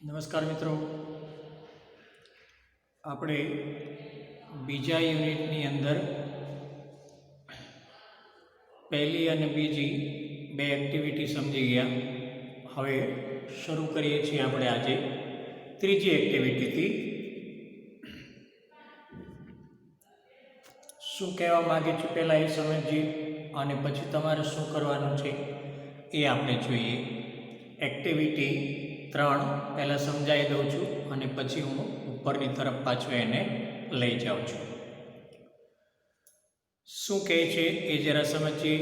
નમસ્કાર મિત્રો, આપણે બીજા યુનિટની અંદર પહેલી અને બીજી બે એક્ટિવિટી સમજી ગયા. હવે શરૂ કરીએ છીએ આપણે આજે ત્રીજી એક્ટિવિટીથી. શું કહેવા માગે છે પહેલાં એ સમજીએ અને પછી તમારે શું કરવાનું છે એ આપણે જોઈએ. એક્ટિવિટી 3 પહેલાં સમજાવી દઉં છું અને પછી હું ઉપરની તરફ પાછો એને લઈ જાઉં છું. શું કહે છે એ જરા સમજીએ.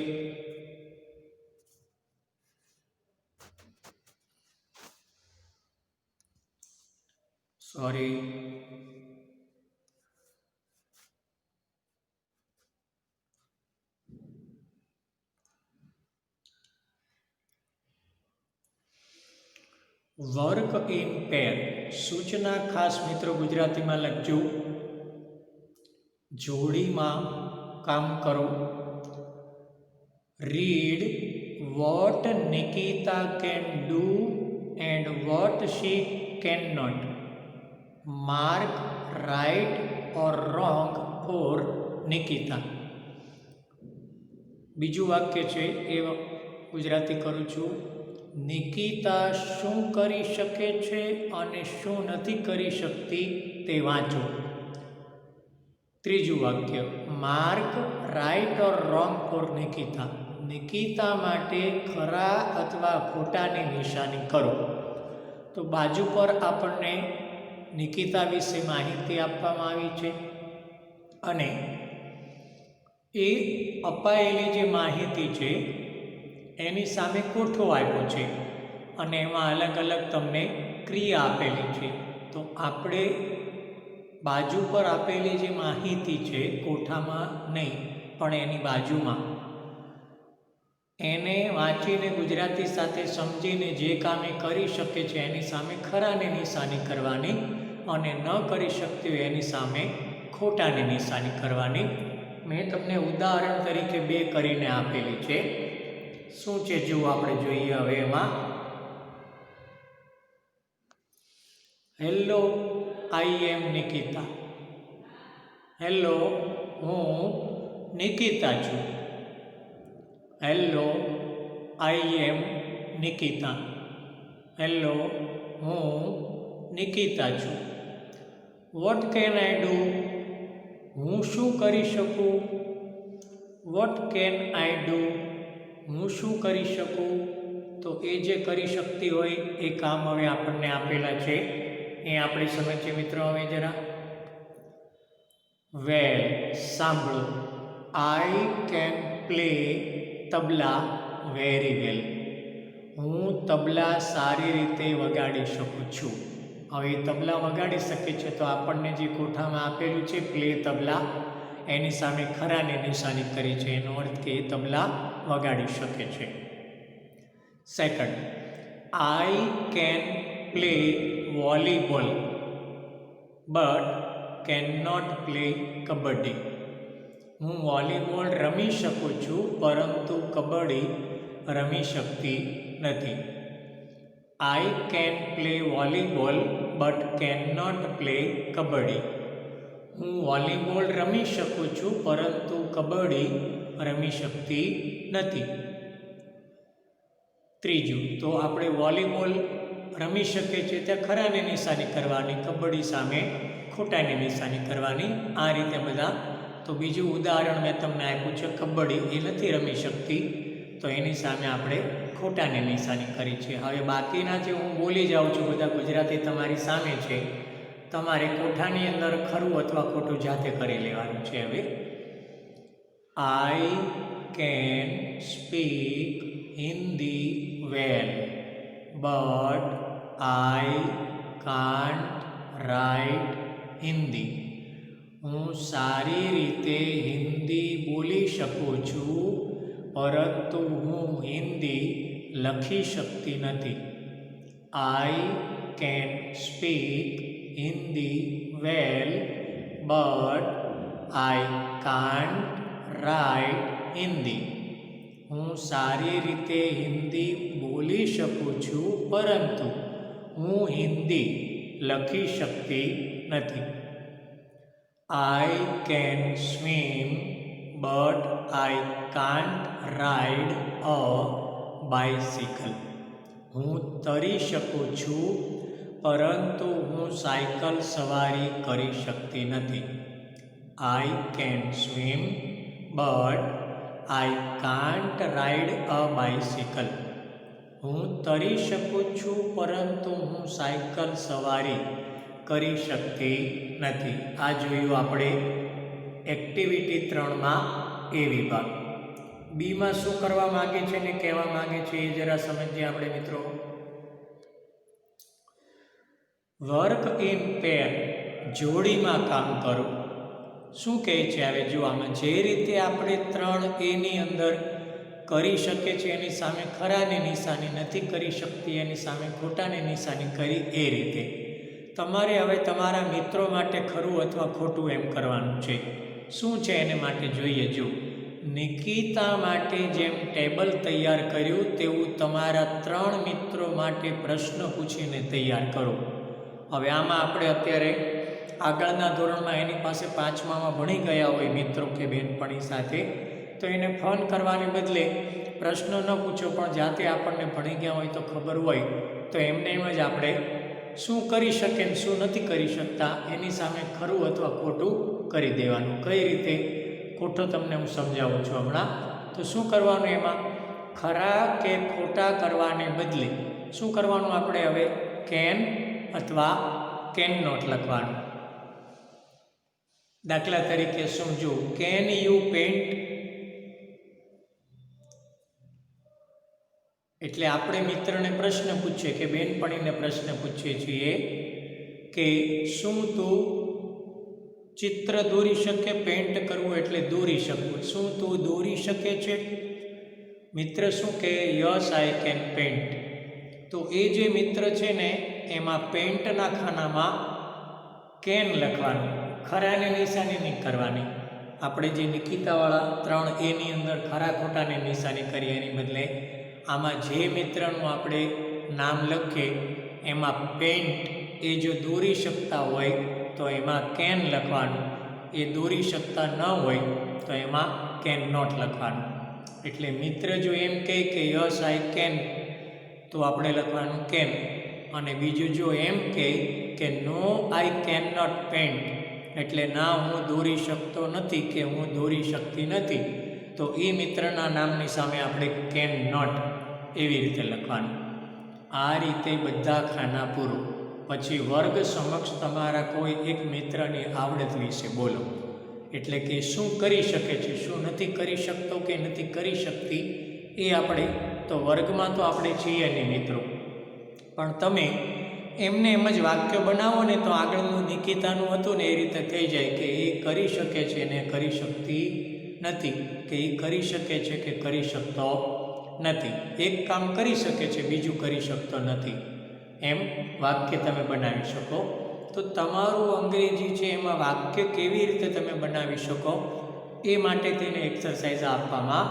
Sorry, work in pair. સૂચના ખાસ મિત્રો ગુજરાતીમાં લખજો. જોડીમાં કામ કરો. Read what Nikita can do and what she can not. Mark right or wrong for Nikita. બીજું વાક્ય છે એ ગુજરાતી કરું છું. નિકિતા શું કરી શકે છે અને શું નથી કરી શકતી તે વાંચો. ત્રીજું વાક્ય, mark right or wrong for Nikita. Nikita માટે ખરા અથવા ખોટાની નિશાની કરો. તો બાજુ પર આપણને નિકિતા વિશે માહિતી આપવામાં આવી છે અને એ અપાયેલી જે માહિતી છે એની સામે કોઠો આપ્યો છે અને એમાં અલગ અલગ તમને ક્રિયા આપેલી છે. તો આપણે બાજુ પર આપેલી જે માહિતી છે, કોઠામાં નહીં પણ એની બાજુમાં, એને વાંચીને ગુજરાતી સાથે સમજીને જે કામ એ કરી શકે છે એની સામે ખરાની નિશાની કરવાની અને ન કરી શકતી હોય એની સામે ખોટાની નિશાની કરવાની. મેં તમને ઉદાહરણ તરીકે 2 કરીને આપેલી છે. શું છે જો આપણે જોઈએ હવે એમાં. Hello, I M Nikita. Hello, હું નિકિતા છું. Hello, I M Nikita. Hello, હું નિકિતા છું. Vote can I do. હું શું કરી શકું. Vote can I do. હું શું કરી શકું. તો એ જે કરી શકતી હોય એ કામ હવે આપણને આપેલા છે એ આપણે સમજીએ મિત્રો. હવે જરા વેલ, સાંભળો. આઈ can play tabla very well. હું તબલા સારી રીતે વગાડી શકું છું. હવે તબલા વગાડી શકે છે તો આપણને જે કોઠામાં આપેલું છે પ્લે તબલા, એની સામે ખરાની નિશાની કરી છે. એનો અર્થ કે એ તબલા વગાડી શકે છે. Second, I can play volleyball but can not play kabaddi. હું વોલીબોલ રમી શકું છું પરંતુ કબડ્ડી રમી શકતી નથી. I can play volleyball but can not play kabaddi. હું વોલીબોલ રમી શકું છું પરંતુ કબડ્ડી રમી શકતી નથી. ત્રીજું, તો આપણે વોલીબોલ રમી શકે છે ત્યાં ખરાની નિશાની કરવાની, કબડ્ડી સામે ખોટાની નિશાની કરવાની. આ રીતે બધા. તો બીજું ઉદાહરણ મેં તમને આપ્યું છે, કબડ્ડી એ નથી રમી શકતી તો એની સામે આપણે ખોટાની નિશાની કરી છે. હવે બાકીના જે હું બોલી જાઉં છું બધા ગુજરાતી તમારી સામે છે, તમારે કોઠાની અંદર ખરું અથવા ખોટું જાતે કરી લેવાનું છે. હવે I can speak Hindi well but I can't write Hindi. હું સારી રીતે હિન્દી બોલી શકું છું પરંતુ હું હિન્દી લખી શકતી નથી. I can speak Hindi well but I can't write Hindi. હું સારી રીતે હિન્દી બોલી શકું છું પરંતુ હું હિન્દી લખી શકતી નથી. I can swim but I can't ride a bicycle. હું તરી શકું છું પરંતુ હું સાયકલ સવારી કરી શકતી નથી. I can swim but I can't ride a bicycle. હું તરી શકું છું પરંતુ હું સાયકલ સવારી કરી શકતી નથી. આ જોયું આપણે એક્ટિવિટી 3માં એ વિભાગ. બીમાં શું કરવા માગે છે ને કહેવા માગે છે એ જરા સમજીએ આપણે મિત્રો. વર્ક ઇન પેર, જોડીમાં કામ કરો. શું કહે છે હવે જો આમાં જે રીતે આપણે 3A અંદર કરી શકે છે એની સામે ખરાની નિશાની, નથી કરી શકતી એની સામે ખોટાની નિશાની કરી એ રીતે તમારે હવે તમારા મિત્રો માટે ખરું અથવા ખોટું એમ કરવાનું છે. શું છે એને માટે જોઈએ. જો નિકિતા માટે જેમ ટેબલ તૈયાર કર્યું તેવું તમારા 3 મિત્રો માટે પ્રશ્ન પૂછીને તૈયાર કરો. હવે આમાં આપણે અત્યારે આગળના ધોરણમાં એની પાસે 5મામાં ભણી ગયા હોય મિત્રો કે બહેનપણી સાથે, તો એને ફોન કરવાને બદલે પ્રશ્નો ન પૂછો પણ જાતે આપણને ભણી ગયા હોય તો ખબર હોય તો એમને એમ જ આપણે શું કરી શકે ને શું નથી કરી શકતા એની સામે ખરું અથવા ખોટું કરી દેવાનું. કઈ રીતે ખોટો તમને હું સમજાવું છું હમણાં. તો શું કરવાનું એમાં ખરા કે ખોટા કરવાને બદલે શું કરવાનું આપણે હવે કેન અથવા કેન નોટ લખવાનું. દાખલા તરીકે સમજો કેન યુ પેન્ટ, એટલે આપણે મિત્રને પ્રશ્ન પૂછીએ કે બેનપણીને પ્રશ્ન પૂછીએ છીએ કે શું તું ચિત્ર દોરી શકે? પેન્ટ કરવું એટલે દોરી શકવું. શું તું દોરી શકે છે? મિત્ર શું કહે? Yes I can pant. તો એ જે મિત્ર છે ને એમાં પેન્ટના ખાનામાં કેન લખવાનું, ખરાની નિશાની નહીં કરવાની. આપણે જે નિકિતાવાળા 3A અંદર ખરા ખોટાની નિશાની કરીએ એની બદલે આમાં જે મિત્રનું આપણે નામ લખીએ એમાં પેન્ટ એ જો દોરી શકતા હોય તો એમાં કેન લખવાનું, એ દોરી શકતા ન હોય તો એમાં કેન નોટ લખવાનું. એટલે મિત્ર જો એમ કહે કે યસ આઈ કેન તો આપણે લખવાનું કેન, અને બીજું જો એમ કહે કે નો આઈ કેન નોટ પેન્ટ એટલે ના હું દોરી શકતો નથી કે હું દોરી શકતી નથી, તો એ મિત્રના નામની સામે આપણે કેન નોટ એવી રીતે લખવાનું. આ રીતે બધા ખાના પૂરો. પછી વર્ગ સમક્ષ તમારા કોઈ એક મિત્રની આવડત વિશે બોલો. એટલે કે શું કરી શકે છે, શું નથી કરી શકતો કે નથી કરી શકતી એ આપણે તો વર્ગમાં તો આપણે છીએ નહીં મિત્રો, પણ તમે એમને એમ જ વાક્ય બનાવો ને તો આગળનું નિકિતાનું હતું ને એ રીતે થઈ જાય કે એ કરી શકે છે ને કરી શકતી નથી, કે એ કરી શકે છે કે કરી શકતો નથી. એક કામ કરી શકે છે બીજું કરી શકતો નથી, એમ વાક્ય તમે બનાવી શકો. તો તમારું અંગ્રેજી છે એમાં વાક્ય કેવી રીતે તમે બનાવી શકો એ માટે તેને એક્સરસાઇઝ આપવામાં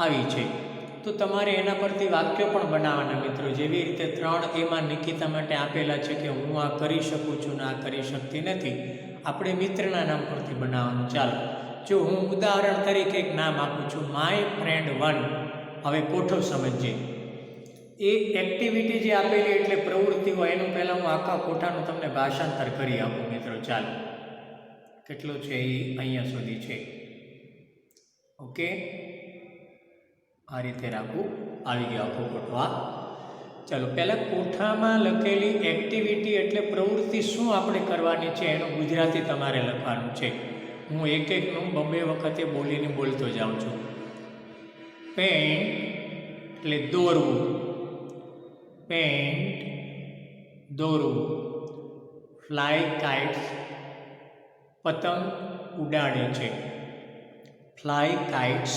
આવી છે. તો તમારે એના પરથી વાક્યો પણ બનાવવાના મિત્રો. જેવી રીતે 3Aમાં નિકિતા માટે આપેલા છે કે હું આ કરી શકું છું ને આ કરી શકતી નથી, આપણે મિત્રના નામ પરથી બનાવવાનું. ચાલો જો હું ઉદાહરણ તરીકે એક નામ આપું છું, માય ફ્રેન્ડ 1. હવે કોઠો સમજીએ. એ એક્ટિવિટી જે આપેલી એટલે પ્રવૃત્તિ હોય એનું પહેલાં હું આખા કોઠાનું તમને ભાષાંતર કરી આપું મિત્રો. ચાલો કેટલું છે એ અહીંયા સુધી છે. ઓકે, આ રીતે રાખવું. આવી ગયો આખો કોઠો. ચાલો પહેલાં કોઠામાં લખેલી એક્ટિવિટી એટલે પ્રવૃત્તિ શું આપણે કરવાની છે એનું ગુજરાતી તમારે લખવાનું છે. હું એક એકનું 2 વખતે બોલીને બોલતો જાઉં છું. પેન્ટ એટલે દોરવું, પેન્ટ દોરવું. ફ્લાય કાઇટ્સ પતંગ ઉડાડે છે, ફ્લાય કાઇટ્સ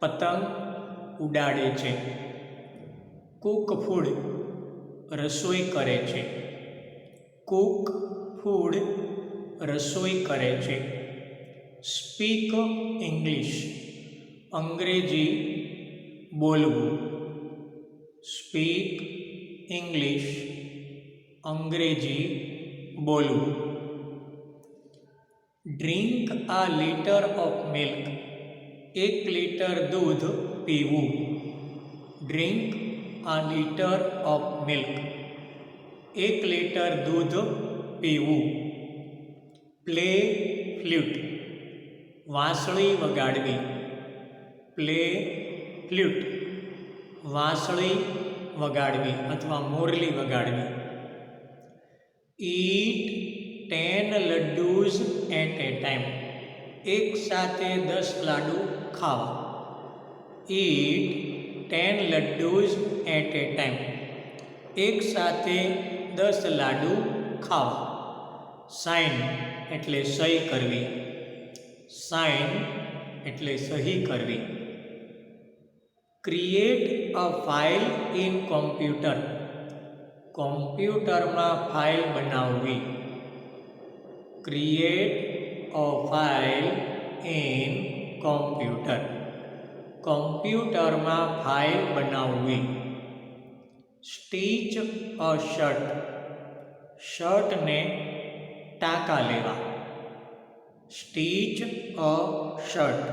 પતંગ ઉડાડે છે. કુક ફૂડ રસોઈ કરે છે, કુક ફૂડ રસોઈ કરે છે. સ્પીક ઇંગ્લિશ અંગ્રેજી બોલવું, સ્પીક ઇંગ્લિશ અંગ્રેજી બોલવું. Drink a litre of milk. 1 litre દૂધ પીવું. Drink a litre of milk. 1 litre દૂધ પીવું. Play flute. વાંસળી વગાડવી. Play flute. વાંસળી વગાડવી અથવા મોરલી વગાડવી. ઈટ 10 લડ્ડુઝ એટ એ ટાઈમ. એક સાથે 10 લાડુ ખાવા. ઈટ 10 લડ્ડુઝ એટ એ ટાઈમ. એક સાથે 10 લાડુ ખાવા. સાઇન એટલે સહી કરવી. સાઇન એટલે સહી કરવી. Create a file in computer. કોમ્પ્યુટરમાં ફાઇલ બનાવવી. Create a file in computer. કોમ્પ્યુટરમાં ફાઇલ બનાવવી. Stitch a shirt. શર્ટને ટાંકા લેવા. Stitch a shirt.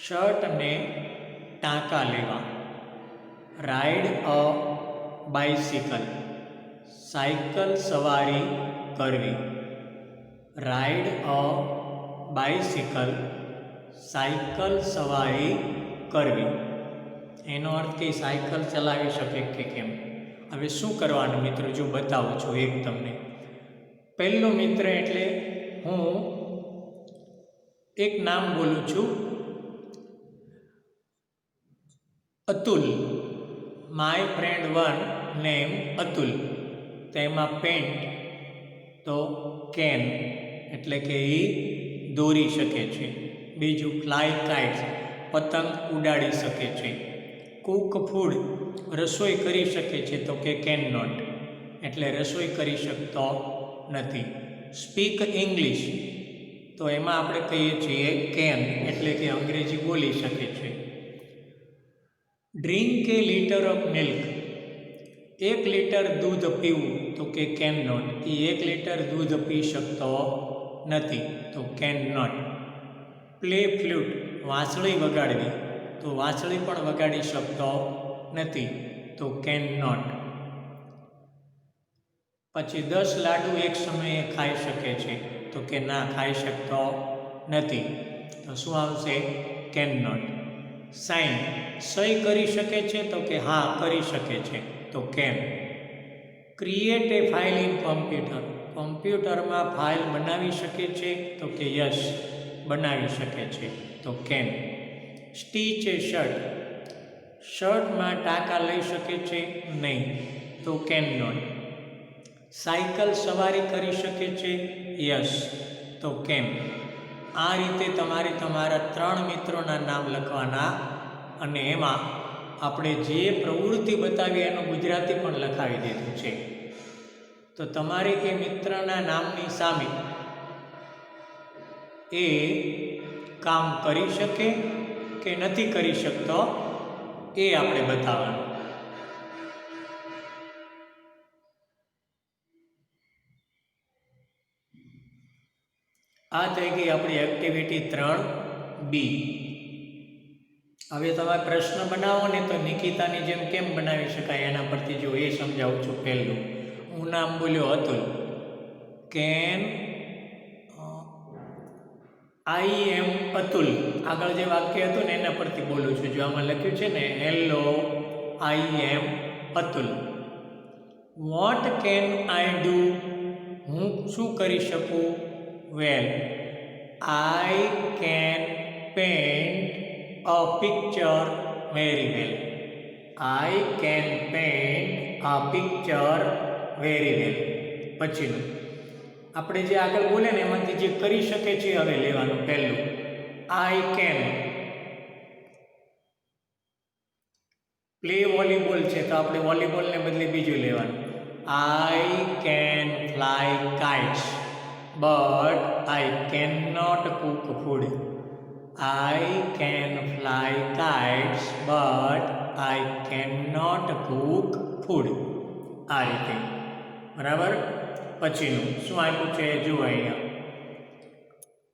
શર્ટને ટાંકા લેવા. Ride a bicycle. સાયકલ સવારી કરવી. Ride a bicycle. સાયકલ સવારી કરવી. એનો અર્થ કે સાયકલ ચલાવી શકે કે કેમ. હવે શું કરવાનું મિત્રો, જો બતાવું છું એક તમને. પહેલો મિત્ર એટલે હું એક નામ બોલું છું, Atul. My friend one name Atul. તેમાં પેન્ટ તો કેન એટલે કે એ દોરી શકે છે. બીજું ફ્લાય કાઇટ્સ, પતંગ ઉડાડી શકે છે. કુક ફૂડ, રસોઈ કરી શકે છે તો કે કેન નોટ એટલે રસોઈ કરી શકતો નથી. સ્પીક ઇંગ્લિશ તો એમાં આપણે કહીએ છીએ કેન એટલે કે અંગ્રેજી બોલી શકે છે. Drink A litre of milk. 1 litre દૂધ પીવું તો કે કેન નોટ. એ 1 લીટર દૂધ પી શકતો નથી તો કેન નોટ. પ્લે ફ્લ્યુટ, વાંસળી વગાડવી તો વાંસળી પણ વગાડી શકતો નથી તો કેન નોટ. પછી 10 લાડુ એક સમયે ખાઈ શકે છે તો કે ના, ખાઈ શકતો નથી તો શું આવશે? Can not. સાઇન, સહી કરી શકે છે તો કે હા કરી શકે છે તો can. Create a file in computer. કોમ્પ્યુટરમાં ફાઇલ બનાવી શકે છે તો કે યસ બનાવી શકે છે તો કેન. Stitch a shirt. શર્ટમાં ટાંકા લઈ શકે છે નહીં તો કેન નોટ. સાયકલ સવારી કરી શકે છે યસ તો કેન. આ રીતે તમારે તમારા 3 મિત્રોના નામ લખવાના અને એમાં આપણે જે પ્રવૃત્તિ બતાવી એનું ગુજરાતી પણ લખાવી દીધું છે. તો તમારે એ મિત્રના નામની સામે એ કામ કરી શકે કે નથી કરી શકતો એ આપણે બતાવવાનું. આ થઈ ગઈ આપણી એક્ટિવિટી 3B. હવે તમે પ્રશ્ન બનાવો ને તો નિકિતાની જેમ કેમ બનાવી શકાય એના પરથી જો એ સમજાવું છું. પહેલું હું નામ બોલ્યો Atul. Can I am Atul. આગળ જે વાક્ય હતું ને એના પરથી બોલું છું. જો આમાં લખ્યું છે ને hello I am Atul. What can I do. હું શું કરી શકું? Well I can paint a picture very well. I can paint a picture very well. પછીનું આપણે જે આગળ બોલે ને એમાંથી જે કરી શકે છે હવે લેવાનું. પહેલું આઈ કેન પ્લે વોલીબોલ છે તો આપણે વોલીબોલને બદલે બીજું લેવાનું. I can fly kites but I can not cook food. I can fly kites but I can not cook food. આ રીતે બરાબર. પછીનું શું આપ્યું છે જુઓ અહીંયા.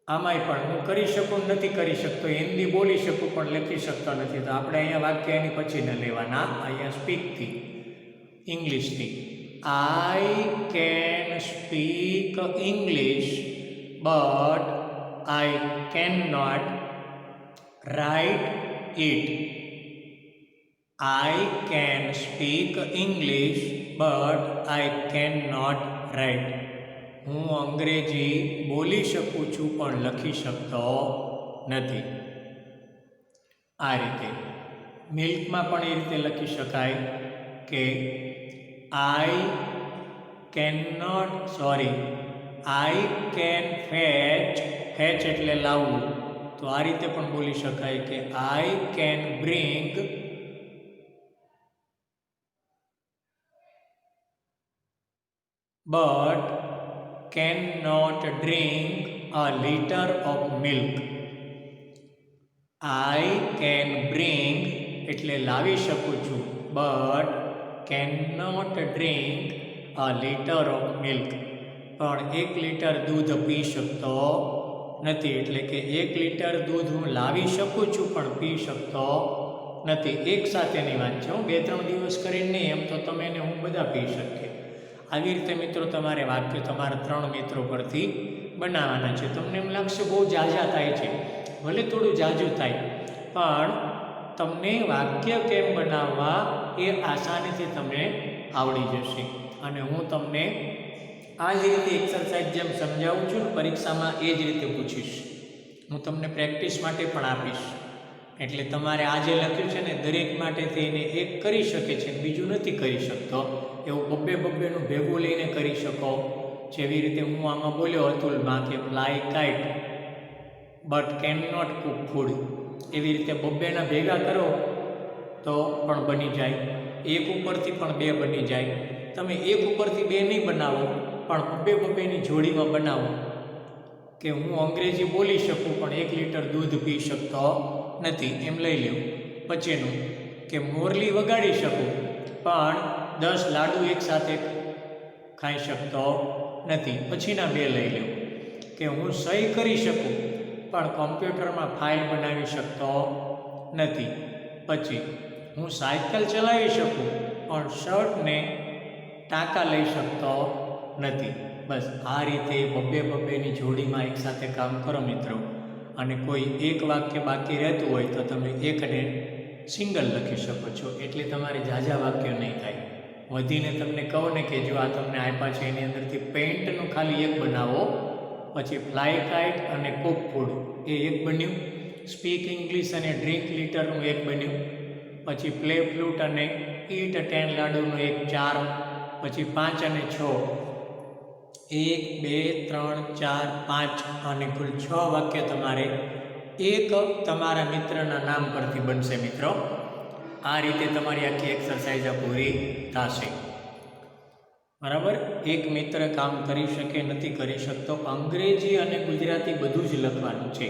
આમાંય પણ હું કરી શકું નથી કરી શકતો, હિન્દી બોલી શકું પણ લખી શકતો નથી. તો આપણે અહીંયા વાક્ય એની પછી ન લેવાના, અહીંયા સ્પીકથી, ઇંગ્લિશથી. I can speak English but I can not write it. I can speak English but I cannot write. હું અંગ્રેજી બોલી શકું છું પણ લખી શકતો નથી. આ રીતે મિલ્કમાં પણ એ રીતે લખી શકાય કે I can fetch એટલે લાવવું. તો આ રીતે પણ બોલી શકાય કે I can bring but cannot drink a liter of milk. I can bring એટલે લાવી શકું છું but cannot drink a liter of milk. પણ 1 લિટર દૂધ પી શકતો નથી. એટલે કે 1 લિટર દૂધ હું લાવી શકું છું પણ પી શકતો નથી. એક સાથેની વાત છે, હું 2-3 દિવસ કરીને નહીં, એમ તો તમે ને હું બધા પી શકીએ. આવી રીતે મિત્રો તમારે વાક્ય તમારા 3 મિત્રો પરથી બનાવવાના છે. તમને એમ લાગશે બહુ ઝાઝા થાય છે, ભલે થોડું ઝાઝું થાય, પણ તમને વાક્ય કેમ બનાવવા એ આસાનીથી તમને આવડી જશે. અને હું તમને આ જ રીતે એક્સરસાઇઝ જેમ સમજાવું છું ને પરીક્ષામાં એ જ રીતે પૂછીશ. હું તમને પ્રેક્ટિસ માટે પણ આપીશ. એટલે તમારે આ જે લખ્યું છે ને દરેક માટે થઈને એક કરી શકે છે, બીજું નથી કરી શકતો, એવું બબ્બેનું ભેગું લઈને કરી શકો. જેવી રીતે હું આમાં બોલ્યો અતુલમાં કે fly kite but can not cook food. એવી રીતે બબ્બેના ભેગા કરો તો પણ બની જાય. એક ઉપરથી પણ 2 બની જાય. તમે એક ઉપરથી 2 નહીં બનાવો પણ બબ્બેની જોડીમાં બનાવો કે હું અંગ્રેજી બોલી શકું પણ 1 લિટર દૂધ પી શકતો નથી, એમ લઈ લો. પછીનું કે મોરલી વગાડી શકું પણ 10 લાડુ એકસાથે ખાઈ શકતો નથી. પછીના 2 લઈ લો કે હું સહી કરી શકું પણ કોમ્પ્યુટરમાં ફાઇલ બનાવી શકતો નથી. પછી હું સાયકલ ચલાવી શકું પણ શર્ટને ટાંકા લઈ શકતો નથી. બસ આ રીતે બબ્બેની જોડીમાં એકસાથે કામ કરો મિત્રો. અને કોઈ એક વાક્ય બાકી રહેતું હોય તો તમે એકને સિંગલ લખી શકો છો. એટલે તમારે ઝાઝા વાક્યો નહીં થાય. વધીને તમને કહો ને કે જો આ તમને આપ્યા છે એની અંદરથી પેઇન્ટનું ખાલી 1 બનાવો, પછી ફ્લાય કાઇટ અને કુક ફૂડ એ 1 બન્યું, સ્પીક ઇંગ્લિશ અને ડ્રિંક લિટરનું 1 બન્યું, પછી પ્લે ફ્લૂટ અને ઈટ 10 લાડુનું 1 4, પછી 5 અને 6 1 2 3 4 5 અને કુલ 6 વાક્ય તમારે એક તમારા મિત્રના નામ પરથી બનશે મિત્રો. આ રીતે તમારી આખી એક્સરસાઇઝ પૂરી થશે. બરાબર. એક મિત્ર કામ કરી શકે નથી કરી શકતો. અંગ્રેજી અને ગુજરાતી બધું જ લખવાનું છે.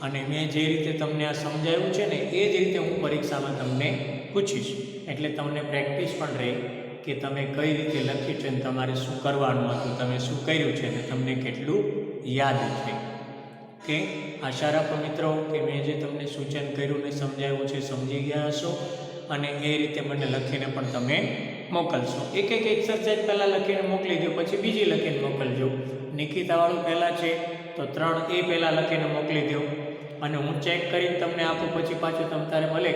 અને મેં જે રીતે તમને આ સમજાવ્યું છે ને એ જ રીતે હું પરીક્ષામાં તમને પૂછીશ. એટલે તમને પ્રેક્ટિસ પણ રહે કે તમે કઈ રીતે લખ્યું છે ને તમારે શું કરવાનું હતું, તમે શું કર્યું છે ને તમને કેટલું યાદ છે. કે આશા રાખો મિત્રો કે મેં જે તમને સૂચન કર્યું ને સમજાવ્યું છે સમજી ગયા હશો. અને એ રીતે મને લખીને પણ તમે મોકલશો. એક એક્સરસાઇઝ પહેલાં લખીને મોકલી દો, પછી બીજી લખીને મોકલજો. નિકિતાવાળું પહેલાં છે તો 3 એ પહેલાં લખીને મોકલી દો અને હું ચેક કરીને તમને આપું. પછી પાછું તમારે ભલે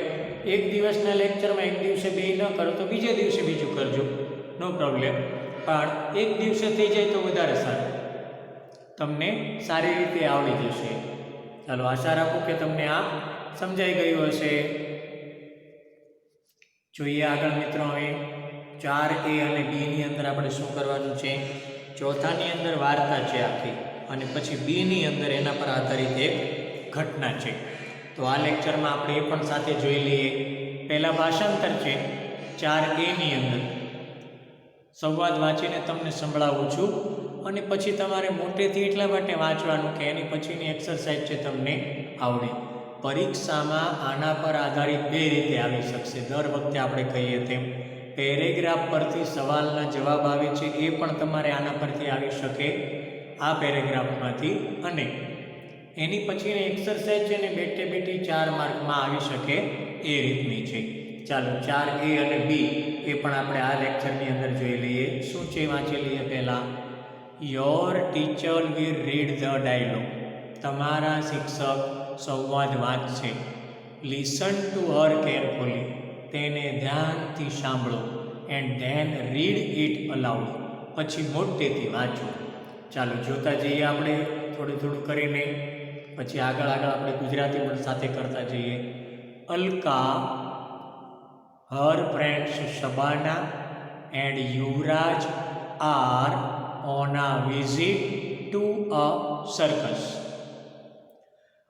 એક દિવસના લેક્ચરમાં એક દિવસે 2 ન કરો તો બીજે દિવસે બીજું કરજો, નો પ્રોબ્લેમ. પણ એક દિવસે થઈ જાય તો વધારે સારું, તમને સારી રીતે આવડી જશે. ચાલો આશા રાખું કે તમને આ સમજાઈ ગયું હશે. જોઈએ આગળ મિત્રો. હવે 4A અને Bની અંદર આપણે શું કરવાનું છે. ચોથાની અંદર વાર્તા છે આખી, અને પછી Bની અંદર એના પર આધારિત એક ઘટના છે. તો આ લેક્ચરમાં આપણે એ પણ સાથે જોઈ લઈએ. પહેલાં ભાષાંતર છે 4Aની અંદર. સંવાદ વાંચીને તમને સંભળાવું છું અને પછી તમારે મોટેથી એટલા માટે વાંચવાનું કે એની પછીની એક્સરસાઇઝ છે તમને આવડે. પરીક્ષામાં આના પર આધારિત બે રીતે આવી શકશે. દર વખતે આપણે કહીએ તેમ પેરેગ્રાફ પરથી સવાલના જવાબ આવે છે, એ પણ તમારે આના પરથી આવી શકે, આ પેરેગ્રાફમાંથી. અને એની પછીની એક્સરસાઇઝ છે ને બેઠે બેઠી 4 માર્કમાં આવી શકે એ રીતની છે. ચાલો 4A અને B એ પણ આપણે આ લેક્ચરની અંદર જોઈ લઈએ. શું છે વાંચી લઈએ પહેલાં. Your teacher will read the dialogue. તમારા શિક્ષક સંવાદ વાંચશે. Listen to her carefully. તેને ધ્યાનથી સાંભળો. And then read it allowed. પછી મોટેથી વાંચો. ચાલો જોતા જઈએ આપણે થોડું કરીને, પછી આગળ આપણે ગુજરાતી પણ સાથે કરતા જઈએ. Alka, her friends Shabana and Yuvraj are on a visit to a circus.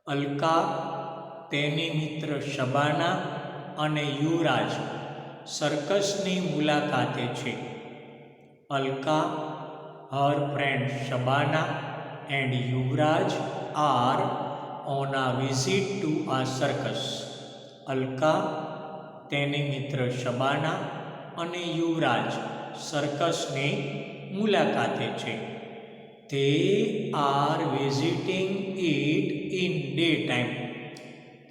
Alka, તેની મિત્ર શબાના અને યુવરાજ સર્કસની મુલાકાતે છે. Alka, her friend Shabana and Yuvraj are on a visit to a circus. Alka, તેની મિત્ર શબાના અને યુવરાજ સર્કસની મુલાકાતે છે. They are visiting it in daytime.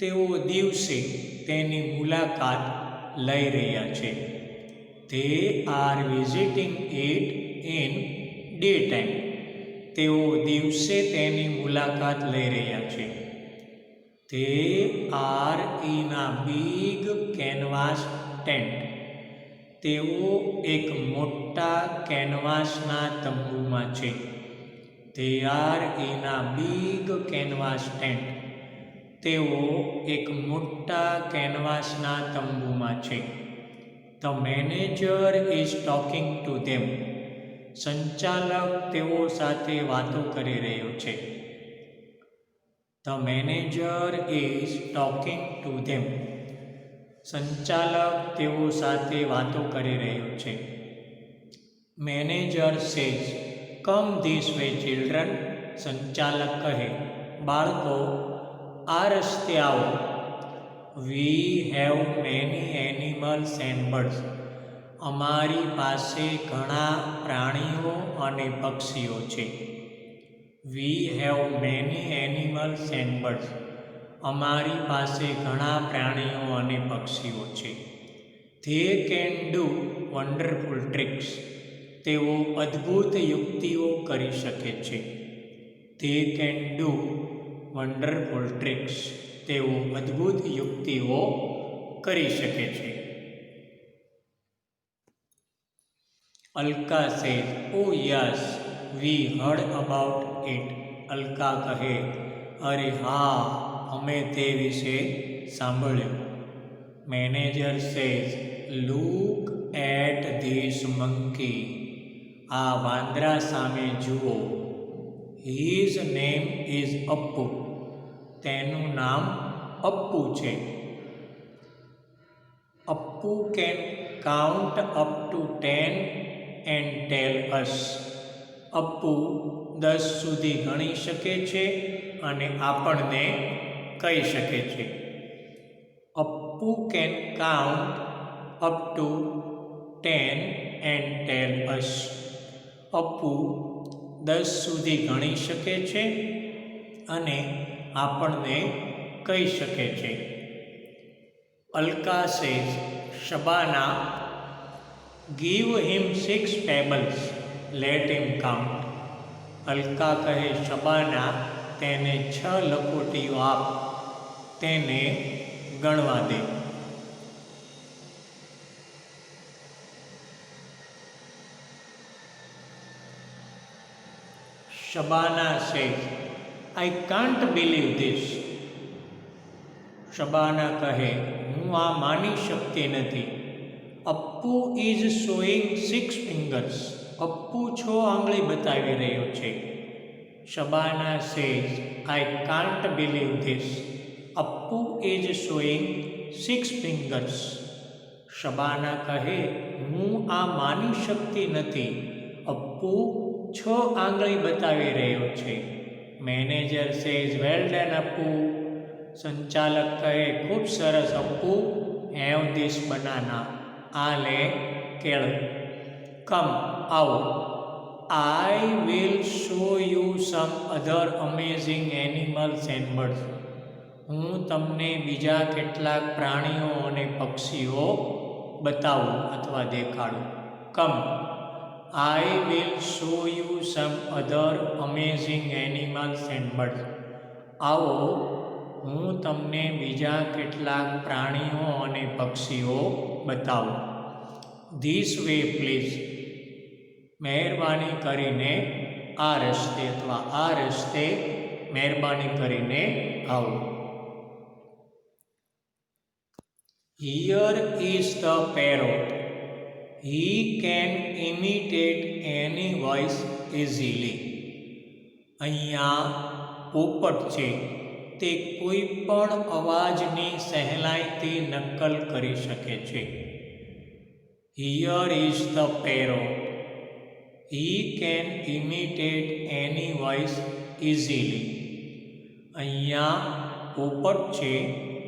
તેઓ દિવસે તેની મુલાકાત લઈ રહ્યા છે. They are visiting it in daytime. તેઓ દિવસે તેની મુલાકાત લઈ રહ્યા છે. They are in a big canvas tent. તેઓ એક મોટા કેનવાસના તંબુમાં છે. They are in a big canvas tent. તેઓ એક મોટા કેનવાસના તંબુમાં છે. The manager is talking to them. સંચાલક તેઓ સાથે વાતો કરી રહ્યો છે. The manager is talking to them. સંચાલક તેઓ સાથે વાતો કરી રહ્યો છે. Manager says, come this way children. સંચાલક કહે, બાળકો આ રસ્તે આવો. We have many animals and birds. અમારી પાસે ઘણા પ્રાણીઓ અને પક્ષીઓ છે. We have many animals and birds. અમારી પાસે ઘણા પ્રાણીઓ અને પક્ષીઓ છે. They can do wonderful tricks. તેઓ અદ્ભુત યુક્તિઓ કરી શકે છે. They can do wonderful tricks. તેઓ અદ્ભુત યુક્તિઓ કરી શકે છે. Alka says, oh yes, we heard about it. Alka કહે, અરે હા, અમે તે વિશે સાંભળ્યું. Manager says, look at this monkey. આ વાંદરા સામે જુઓ. His name is Appu. તેનું નામ અપ્પુ છે. Appu can count up to 10 and tell us. Appu 10 સુધી ગણી શકે છે અને આપણને કહી શકે છે. Appu can count up to 10 and tell us. Appu 10 સુધી ગણી શકે છે અને આપણને કહી શકે છે. Alka says, Shabana, give him 6 pebbles, let him count. Alka કહે, શબાના, તેને 6 લખોટીઓ આપ, તેને ગણવા દે. Shabana says, I can't believe this. Shabana કહે, હું આ માની શકતી નથી. Appu is showing 6 fingers. Appu 6 આંગળી બતાવી રહ્યો છે. Shabana says, I can't believe this. Appu is showing 6 fingers. Shabana કહે, હું આ માની શકતી નથી. અપ્પુ 6 આંગળી બતાવી રહ્યો છે. Manager says, well done Appu. સંચાલક કહે, ખૂબ સરસ અપ્પુ, હેવ ધીસ બનાના, આ લે કેળું. કમ, આવો. આઈ will show you some other amazing animals and birds. હું તમને બીજા કેટલાક પ્રાણીઓ અને પક્ષીઓ બતાવું અથવા દેખાડું. Come, I will show you some other amazing animals and birds. આવો, હું તમને બીજા કેટલાક પ્રાણીઓ અને પક્ષીઓ બતાવું. This way please. મહેરબાની કરીને આ રસ્તે અથવા આ રસ્તે મહેરબાની કરીને આવો. Here is the parrot. He can imitate any voice easily. અહીંયા પોપટ છે, તે કોઈ પણ અવાજની સહેલાઈથી નકલ કરી શકે છે. Here is the parrot. He can imitate any voice easily. અહીંયા પોપટ છે,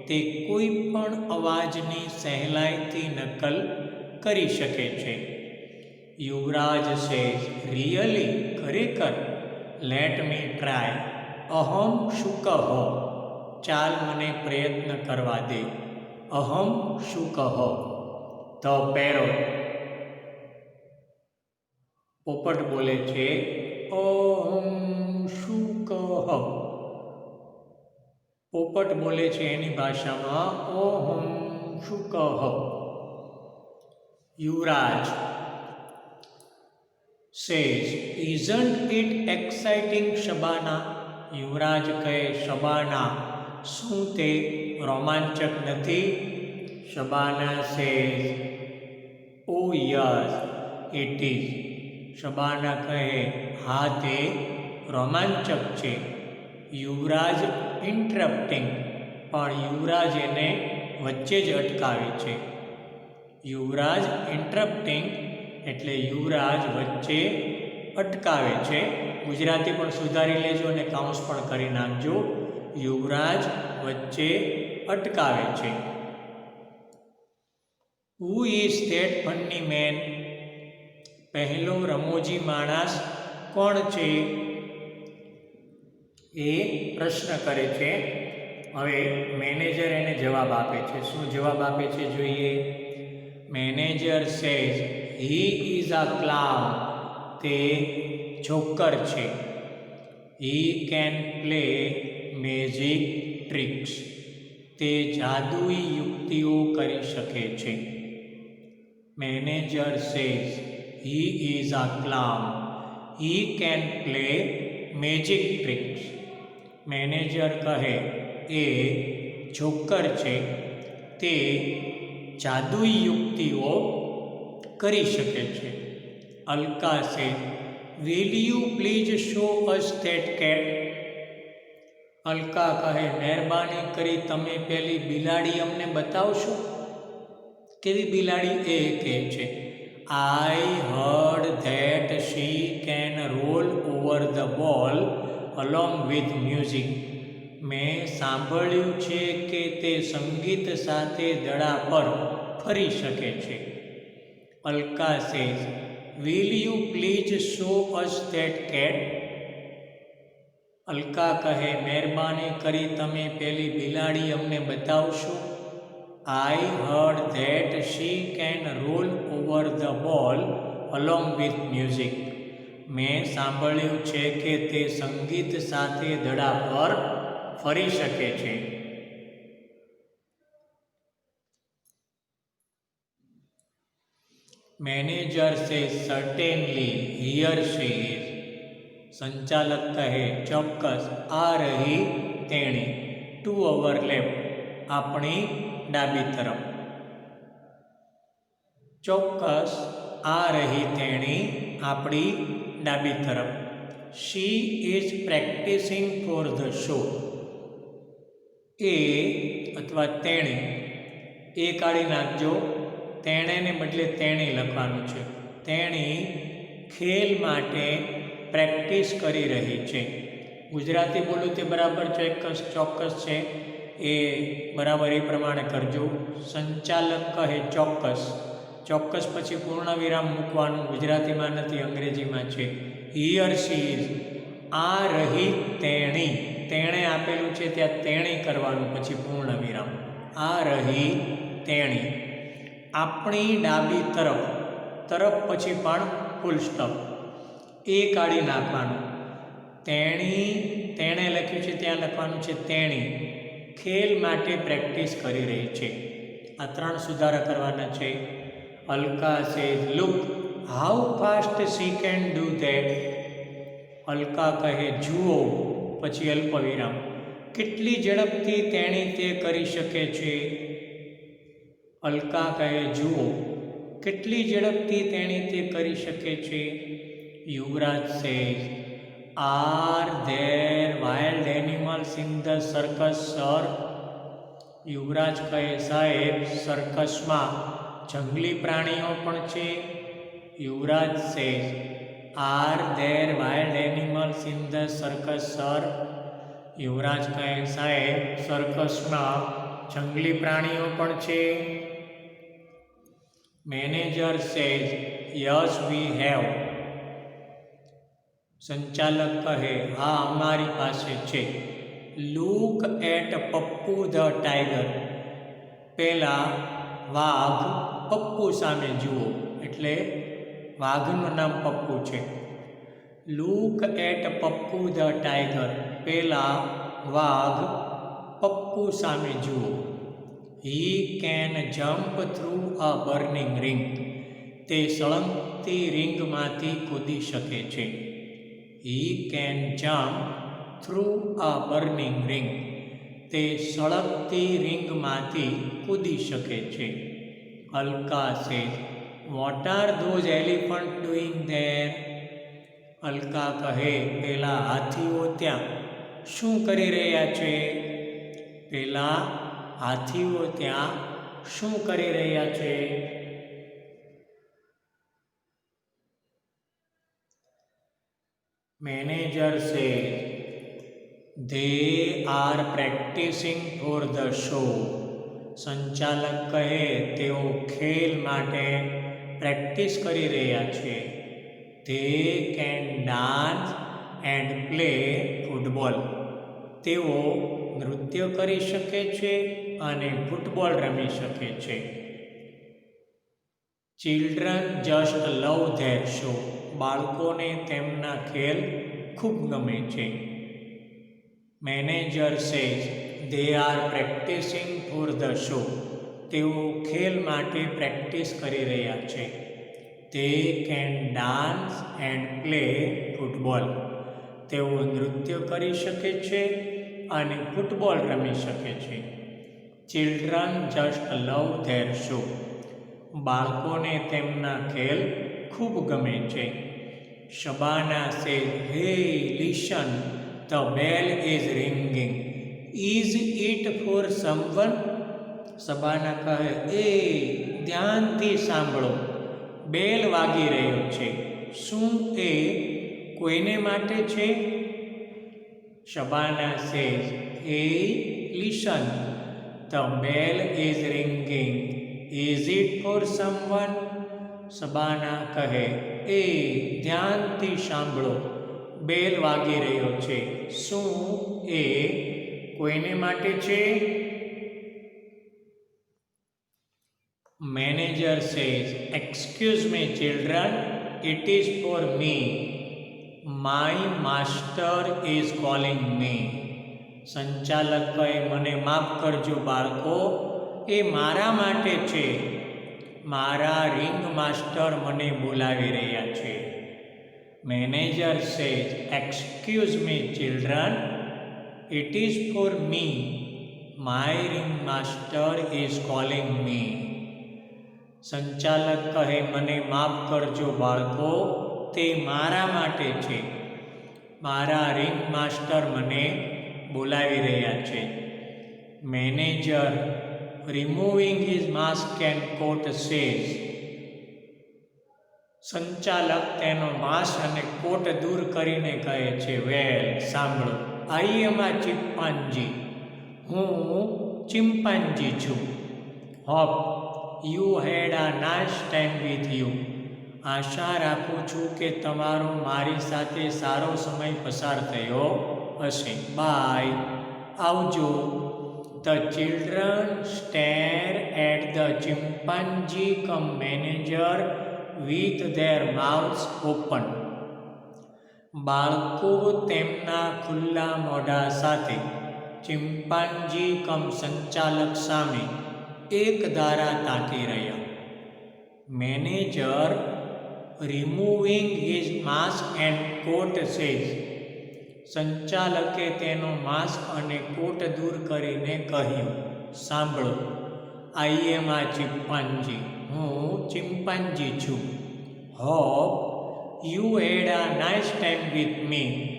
તે કોઈ પણ અવાજની સહેલાઈથી નકલ કરી શકે છે. યુવરાજ સેઝ, રિયલી, ખરેખર? Let me try. અહમ શુક હો. ચાલ મને પ્રયત્ન કરવા દે. અહમ શુક હો. The parrot. પોપટ બોલે છે, અહમ શુક હો. પોપટ બોલે છે એની ભાષામાં, ઓહમ શુક હો. Yuvraj says, isn't it exciting Shabana? Yuvraj કહે, શબાના, શું તે રોમાંચક નથી? Shabana says, oh yes it is. Shabana કહે, હા તે રોમાંચક છે. યુવરાજ ઇન્ટરપ્ટિંગ, પણ યુવરાજ એને વચ્ચે જ અટકાવે છે. યુવરાજ ઇન્ટરપ્ટિંગ એટલે યુવરાજ વચ્ચે અટકાવે છે. ગુજરાતી પણ સુધારી લેજો અને કાઉન્સ પણ કરી નાખજો. યુવરાજ વચ્ચે અટકાવે છે. Who is that funny man? પહેલો રમોજી માણસ કોણ છે? એ પ્રશ્ન કરે છે. હવે મેનેજર એને જવાબ આપે છે. શું જવાબ આપે છે જોઈએ. Manager says, he is a clown. તે જોકર છે. He can play magic tricks. તે જાદુઈ યુક્તિઓ કરી શકે છે. Manager says, he is a clown. He can play magic tricks. Manager કહે, એ જોકર છે. તે જાદુઈ યુક્તિઓ કરી શકે છે. Alka says, will you please show us that cat? Alka કહે, મહેરબાની કરી તમે પેલી બિલાડી અમને બતાવશો? કેવી બિલાડી? એ કહે છે, I heard that she can roll over the ball along with music. મેં સાંભળ્યું છે કે તે સંગીત સાથે દડા પર ફરી શકે છે. Alka says, will you please show us that cat? Alka કહે, મહેરબાની કરી તમે પેલી બિલાડી અમને બતાવશો? I heard that she can roll over the ball along with music. મેં સાંભળ્યું છે કે તે સંગીત સાથે દડા પર ફરી શકે છે. Manager says, certainly, here she is. સંચાલક કહે, ચોક્કસ, આ રહી તેણી. To our left. આપણી ડાબી તરફ. ચોક્કસ, આ રહી તેણી આપણી ડાબી તરફ. She is practising for the show. એ અથવા તેણી, એ કાઢી નાખજો. તેણેને બદલે તેણી લખવાનું છે. તેણી ખેલ માટે પ્રેક્ટિસ કરી રહી છે. ગુજરાતી બોલું તે બરાબર ચોક્કસ છે. એ બરાબર એ પ્રમાણે કરજો. સંચાલક કહે ચોક્કસ. ચોક્કસ પછી પૂર્ણ વિરામ મૂકવાનું. ગુજરાતીમાં નથી, અંગ્રેજીમાં છે. Here she is. આ રહી તેણી. તેણે આપેલું છે ત્યાં તેણી કરવાનું, પછી પૂર્ણ વિરામ. આ રહી તેણી. આપણી ડાબી તરફ. તરફ પછી પણ ફૂલ સ્ટોપ. એ કાઢી નાખવાનું. તેણે લખ્યું છે ત્યાં લખવાનું છે તેણી. ખેલ માટે પ્રેક્ટિસ કરી રહી છે. આ 3 સુધારા કરવાના છે. Alka says look how fast she can do that. Alka કહે જુઓ, પછી અલ્પ વિરામ. કેટલી ઝડપથી તેણી તે કરી શકે છે. અલકા કહે જુઓ, કેટલી ઝડપથી તેણી તે કરી શકે છે. Yuvraj says are there wild animals in the circus sir. Yuvraj કહે સાહેબ, સર્કસમાં જંગલી પ્રાણીઓ પણ છે. Yuvraj says are there wild animals in the circus sir. Yuvraj કહે સાહેબ, સર્કસમાં જંગલી પ્રાણીઓ પણ છે. Manager says yes we have. સંચાલક કહે હા, અમારી પાસે છે. Look at Pappu the tiger. પહેલા વાઘ પપ્પુ સામે જુઓ, એટલે વાઘનું નામ પપ્પુ છે. Look at Pappu the tiger. પહેલા વાઘ પપ્પુ સામે જુઓ. He can jump through a burning ring. તે સળગતી રિંગમાંથી કૂદી શકે છે. He can jump through a burning ring. તે સળગતી રિંગમાંથી કૂદી શકે છે. Alka says what are those elephant doing there. Alka કહે પેલા હાથીઓ ત્યાં શું કરી રહ્યા છે. પેલા હાથીઓ ત્યાં શું કરી રહ્યા છે. Manager says they are practising for the show. સંચાલક કહે તેઓ ખેલ માટે પ્રેક્ટિસ કરી રહ્યા છે. They can dance and play football. તેઓ નૃત્ય કરી શકે છે અને ફૂટબોલ રમી શકે છે. Children just love their show. બાળકોને તેમના ખેલ ખૂબ ગમે છે. Manager says they are practising for the show. તેઓ ખેલ માટે પ્રેક્ટિસ કરી રહ્યા છે. તે can dance and play football. તેઓ નૃત્ય કરી શકે છે અને ફૂટબોલ રમી શકે છે. Children just love their show. બાળકોને તેમના ખેલ ખૂબ ગમે છે. Shabana says hey listen the bell is ringing. Is it for someone. Shabana કહે ધ્યાનથી સાંભળો, બેલ વાગી રહ્યો છે. શું એ કોઈને માટે છે. Shabana says hey listen the bell is ringing. Is it for someone. Shabana કહે ધ્યાનથી સાંભળો, બેલ વાગી રહ્યો છે. શું એ કોઈને માટે છે. Manager says excuse me children, it is for me. My master is calling me. સંચાલક કહે મને માફ કરજો બાળકો, એ મારા માટે છે. મારા રિંગ માસ્ટર મને બોલાવી રહ્યા છે. Manager says excuse me children, it is for me. My ring master is calling me. સંચાલક કહે મને માફ કરજો બાળકો, તે મારા માટે છે. મારા રિંગ માસ્ટર મને બોલાવી રહ્યા છે. Manager removing his mask and coat says. સંચાલક તેનો માસ્ક અને કોટ દૂર કરીને કહે છે વેલ સાંભળો, આઈ એમ આ ચિમ્પાન્જી. હું ચિમ્પાન્જી છું. Hope you had a nice time with you. આશા રાખું છું કે તમારો મારી સાથે સારો સમય પસાર થયો હશે. બાય. આવજો. The children stare at the chimpanzee cum manager with their mouths open. બાળકો તેમના ખુલ્લા મોઢા સાથે ચિમ્પાન્જી કમ સંચાલક સામે એક ધારા તાકી રહ્યા. Manager removing his mask and coat says. સંચાલકે તેનો માસ્ક અને કોટ દૂર કરીને કહ્યું, સાંભળો, આઈ એમ આ ચિમ્પાન્જી. હું ચિમ્પાન્જી છું. Hope you had a nice time with me.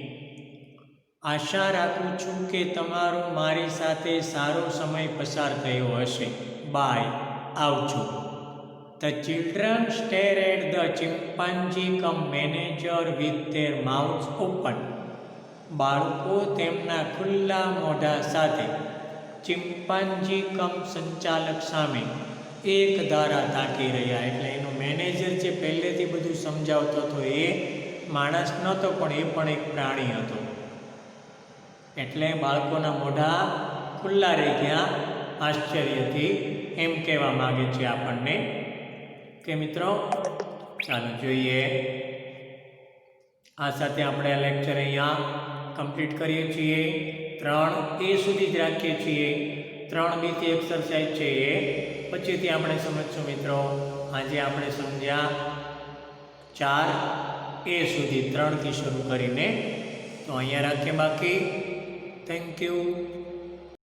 આશા રાખું છું કે તમારો મારી સાથે સારો સમય પસાર થયો હશે. બાય. આવજો. The children stare at the chimpanzee cum manager with their mouths open. બાળકો તેમના ખુલ્લા મોઢા સાથે ચિમ્પાન્જી કમ સંચાલક સામે એક ધારા તાકી રહ્યા. એટલે એનો મેનેજર જે પહેલેથી બધું સમજાવતો હતો એ માણસ નહોતો, પણ એ પણ એક પ્રાણી હતો. એટલે બાળકોના મોઢા ખુલ્લા રહી ગયા આશ્ચર્યથી, એમ કહેવા માગે છે આપણને. કે મિત્રો, ચાલો જોઈએ. આ સાથે આપણે આ લેક્ચર અહીંયા કમ્પ્લીટ કરીએ છીએ. 3A સુધી જ રાખીએ છીએ. 3B થી એક્સરસાઇઝ છે એ પછીથી આપણે સમજશું મિત્રો. આજે આપણે સમજ્યા 4A સુધી, 3 થી શરૂ કરીને. તો અહીંયા રાખીએ બાકી. Thank you.